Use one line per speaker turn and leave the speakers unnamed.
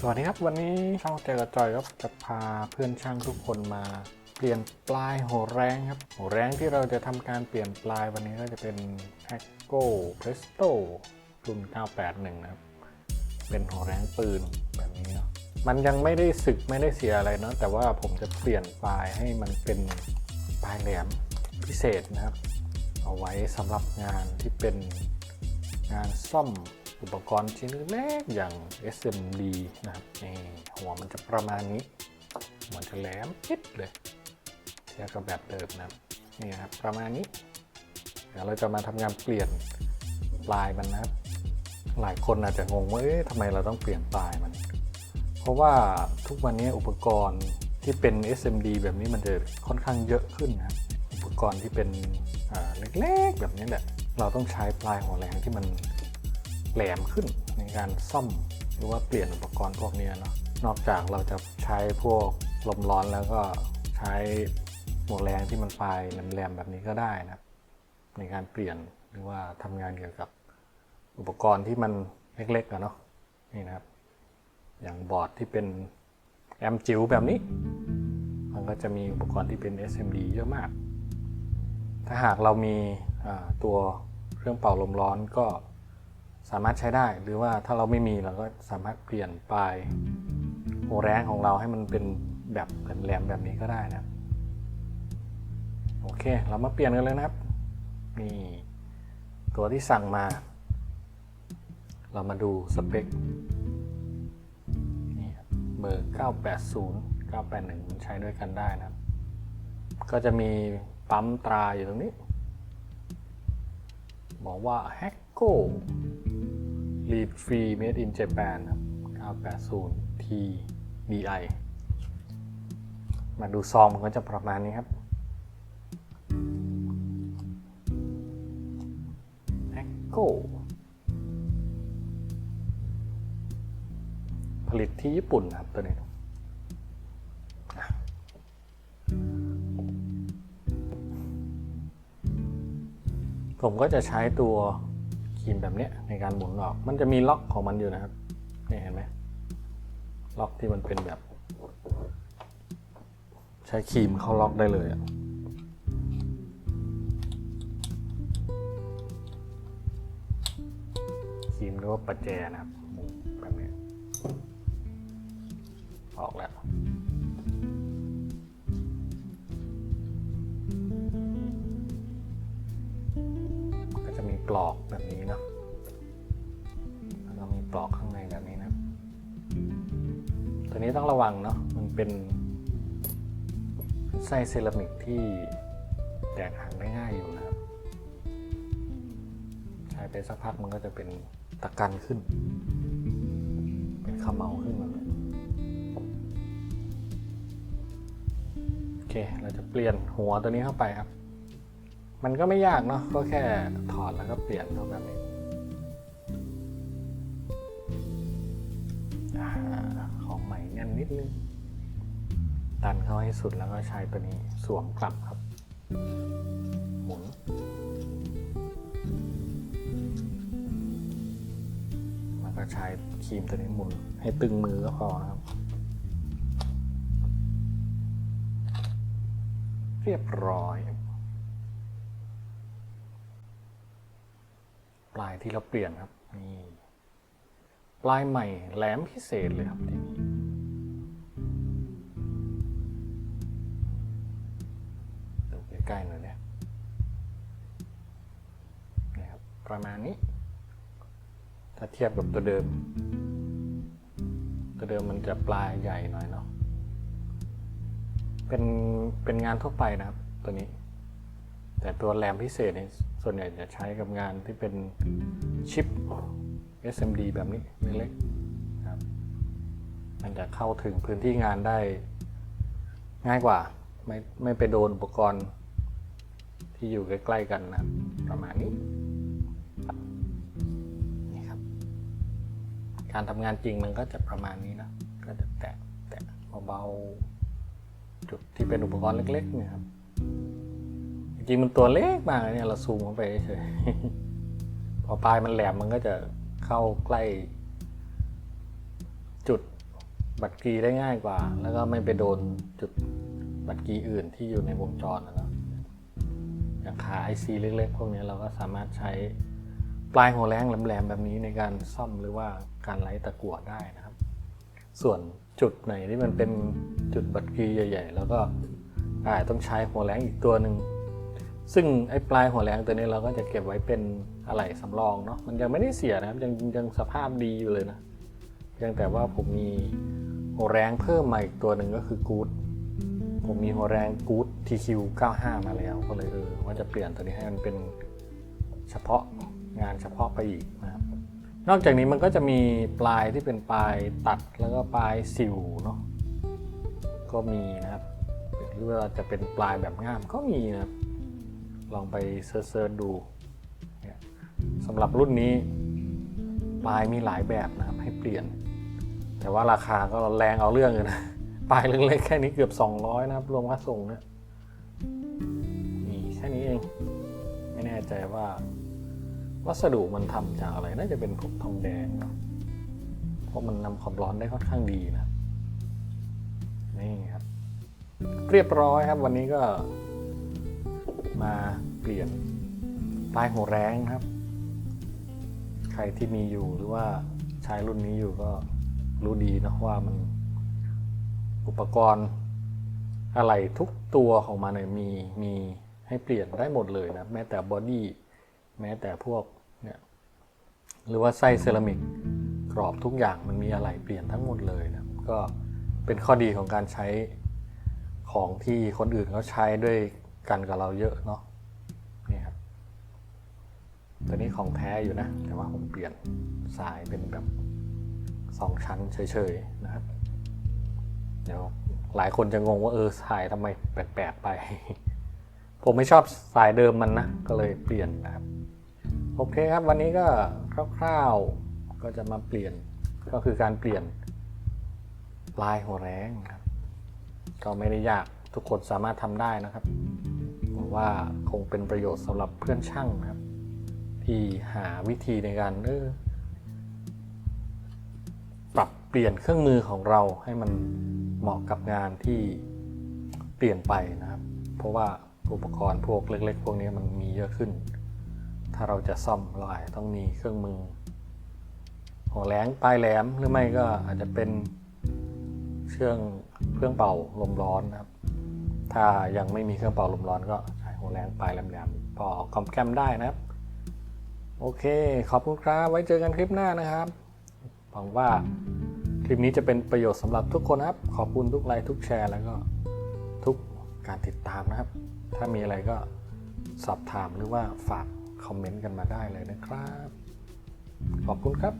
สวัสดีครับวันนี้ช่างเจอจอยครับจะพาเพื่อนช่างทุกคนมาเปลี่ยนปลายหัวแรงครับหัวแรงที่เราจะทำการเปลี่ยนปลายวันนี้ก็จะเป็น Hagco Presto รุ่น 981 นะครับเป็นหัวแรงปืนแบบนี้เนาะมันยังไม่ได้สึกไม่ได้เสียอะไรเนาะแต่ว่าผมจะเปลี่ยนปลายให้มันเป็นปลายแหลมพิเศษนะครับเอาไว้สำหรับงานที่เป็นงานซ่อมอุปกรณ์ชิ้นเล็กอย่าง SMD นะครับนี่หัวมันจะประมาณนี้มันจะแหลมปิดเลยเทียบกับแบบเดิมนะครับนี่นะครับประมาณนี้เดี๋ยวเราจะมาทำงานเปลี่ยนปลายมันนะครับหลายคนอาจจะงงว่าทำไมเราต้องเปลี่ยนปลายมันเพราะว่าทุกวันนี้อุปกรณ์ที่เป็น SMD แบบนี้มันจะค่อนข้างเยอะขึ้นนะครับอุปกรณ์ที่เป็นเล็กๆแบบนี้แหละเราต้องใช้ปลายหัวแรงที่มันแหลมขึ้นในการซ่อมหรือว่าเปลี่ยนอุปกรณ์พวกนี้เนาะนอกจากเราจะใช้พวกลมร้อนแล้วก็ใช้หัวแรงที่มันปลายแหลมๆแบบนี้ก็ได้นะในการเปลี่ยนหรือว่าทำงานเกี่ยวกับอุปกรณ์ที่มันเล็กๆเนาะนี่นะครับอย่างบอร์ดที่เป็นแอมจิ๋วแบบนี้มันก็จะมีอุปกรณ์ที่เป็น SMD เยอะมากถ้าหากเรามีตัวเครื่องเป่าลมร้อนก็สามารถใช้ได้หรือว่าถ้าเราไม่มีเราก็สามารถเปลี่ยนปลายหัวแรงของเราให้มันเป็นแบบแหลมๆแบบนี้ก็ได้นะโอเคเรามาเปลี่ยนกันเลยนะครับนี่ตัวที่สั่งมาเรามาดูสเปคนี่เบอร์980 981มันใช้ด้วยกันได้นะครับก็จะมีปั๊มตราอยู่ตรงนี้บอกว่า Hagco Lead Free Made in Japan 980 TDI มาดูซองมันก็จะประมาณนี้ครับ Hagco ผลิตที่ญี่ปุ่นครับตัวนี้ผมก็จะใช้ตัวครีมแบบนี้ในการหมุนออกมันจะมีล็อกของมันอยู่นะครับนี่เห็นไหมล็อกที่มันเป็นแบบใช้ครีมเข้าล็อกได้เลยครีมหรือว่าประแจนะครับแบบนี้ออกแล้วก็จะมีปลอกแบบนี้เนาะแล้วก็มีปลอกข้างในแบบนี้นะตัวนี้ต้องระวังเนาะมันเป็นไส้เซรามิกที่แตกหักได้ง่ายอยู่นะครับใช้ไปสักพักมันก็จะเป็นตะกันขึ้นเป็นขมเหลาขึ้นแบบนี้โอเคเราจะเปลี่ยนหัวตัวนี้เข้าไปครับมันก็ไม่ยากเนาะก็แค่ถอดแล้วก็เปลี่ยนเข้าแบบนี้ของใหม่แน่นนิดนึงดันเข้าให้สุดแล้วก็ใช้ตัวนี้สวมกลับครับหมุนแล้วก็ใช้ครีมตัวนี้หมุนให้ตึงมือก็พอนะครับเรียบร้อยปลายที่เราเปลี่ยนครับนี่ปลายใหม่แหลมพิเศษเลยครับทีนี้ดูใกล้ๆหน่อยนี่ครับประมาณนี้ถ้าเทียบกับตัวเดิมมันจะปลายใหญ่หน่อยเนาะเป็นงานทั่วไปนะครับตัวนี้แต่ตัวแหลมพิเศษนี่ส่วนใหญ่จะใช้กับงานที่เป็นชิป SMD แบบนี้เล็กๆครับมันจะเข้าถึงพื้นที่งานได้ง่ายกว่าไม่ไปโดนอุปกรณ์ที่อยู่ใกล้ๆกันนะประมาณนี้นี่ครับการทำงานจริงมันก็จะประมาณนี้นะก็จะแตะเบาๆจุดที่เป็นอุปกรณ์เล็กๆเนี่ยครับจริงมันตัวเล็กมากเนี่ยเราซูมเข้าไปเฉยพอปลายมันแหลมมันก็จะเข้าใกล้จุด บัตรกีได้ง่ายกว่าแล้วก็ไม่ไปโดนจุดบัตรกีอื่นที่อยู่ในวงจรนะอย่างขา IC เล็กๆพวกนี้เราก็สามารถใช้ปลายหัวแรงแหลมๆแบบนี้ในการซ่อมหรือว่าการไล่ตะกั่วได้นะครับส่วนจุดไหนที่มันเป็นจุดบัตรกีใหญ่ๆแล้วก็ต้องใช้หัวแรงอีกตัวหนึ่งซึ่งไอ้ปลายหัวแรงตัวนี้เราก็จะเก็บไว้เป็นอะไหล่สำรองเนาะมันยังไม่ได้เสียนะครับยังสภาพดีอยู่เลยนะเพียงแต่ว่าผมมีหัวแรงเพิ่มมาอีกตัวหนึ่งก็คือกู๊ดผมมีหัวแรงกู๊ด TQ95 มาแล้วก็เลยว่าจะเปลี่ยนตัวนี้ให้มันเป็นเฉพาะงานเฉพาะไปอีกนะครับนอกจากนี้มันก็จะมีปลายที่เป็นปลายตัดแล้วก็ปลายสิวเนาะก็มีนะครับหรือว่าจะเป็นปลายแบบง่ามก็มีนะครับลองไปเซิร์ชดูสำหรับรุ่นนี้ปลายมีหลายแบบนะครับให้เปลี่ยนแต่ว่าราคาก็แรงเอาเรื่องเลยนะปลายเล็กๆแค่นี้เกือบ200นะครับรวมค่าส่งเนี่ยนี่แค่นี้เองไม่แน่ใจว่าวัสดุมันทำจากอะไรน่าจะเป็นพวกทองแดงเนาะเพราะมันนำความร้อนได้ค่อนข้างดีนะนี่ครับเรียบร้อยครับวันนี้ก็มาเปลี่ยนปลายหัวแรงครับใครที่มีอยู่หรือว่าใช้รุ่นนี้อยู่ก็รู้ดีนะว่ามันอุปกรณ์อะไรทุกตัวของมันมีให้เปลี่ยนได้หมดเลยนะแม้แต่บอดี้แม้แต่พวกเนี่ยหรือว่าไส้เซรามิกกรอบทุกอย่างมันมีอะไรเปลี่ยนทั้งหมดเลยนะก็เป็นข้อดีของการใช้ของที่คนอื่นเขาใช้ด้วยกันกับเราเยอะเนาะนี่ครับตัวนี้ของแท้อยู่นะแต่ว่าผมเปลี่ยนสายเป็นแบบ2ชั้นเฉยๆนะครับเดี๋ยวหลายคนจะงงว่าสายทำไมแปลกๆไป ผมไม่ชอบสายเดิมมันนะก็เลยเปลี่ยนนะครับโอเคครับวันนี้ก็คร่าวๆก็จะมาเปลี่ยนก็คือการเปลี่ยนปลายหัวแรงครับก็ไม่ได้ยากทุกคนสามารถทำได้นะครับผมว่าคงเป็นประโยชน์สำหรับเพื่อนช่างนะครับที่หาวิธีในการปรับเปลี่ยนเครื่องมือของเราให้มันเหมาะกับงานที่เปลี่ยนไปนะครับเพราะว่าอุปกรณ์พวกเล็กๆพวกนี้มันมีเยอะขึ้นถ้าเราจะซ่อมเราอาจจะต้องมีเครื่องมือหัวแหลงปลายแหลมหรือไม่ก็อาจจะเป็นเครื่องเป่าลมร้อนนะครับถ้ายังไม่มีเครื่องเป่าลมร้อนก็ใช้หัวแหลงปลายแหลมๆพอกำแกมได้นะครับโอเคขอบคุณครับไว้เจอกันคลิปหน้านะครับหวังว่าคลิปนี้จะเป็นประโยชน์สำหรับทุกคนนะครับขอบคุณทุกไลค์ทุกแชร์แล้วก็ทุกการติดตามนะครับถ้ามีอะไรก็สอบถามหรือว่าฝากคอมเมนต์กันมาได้เลยนะครับขอบคุณครับ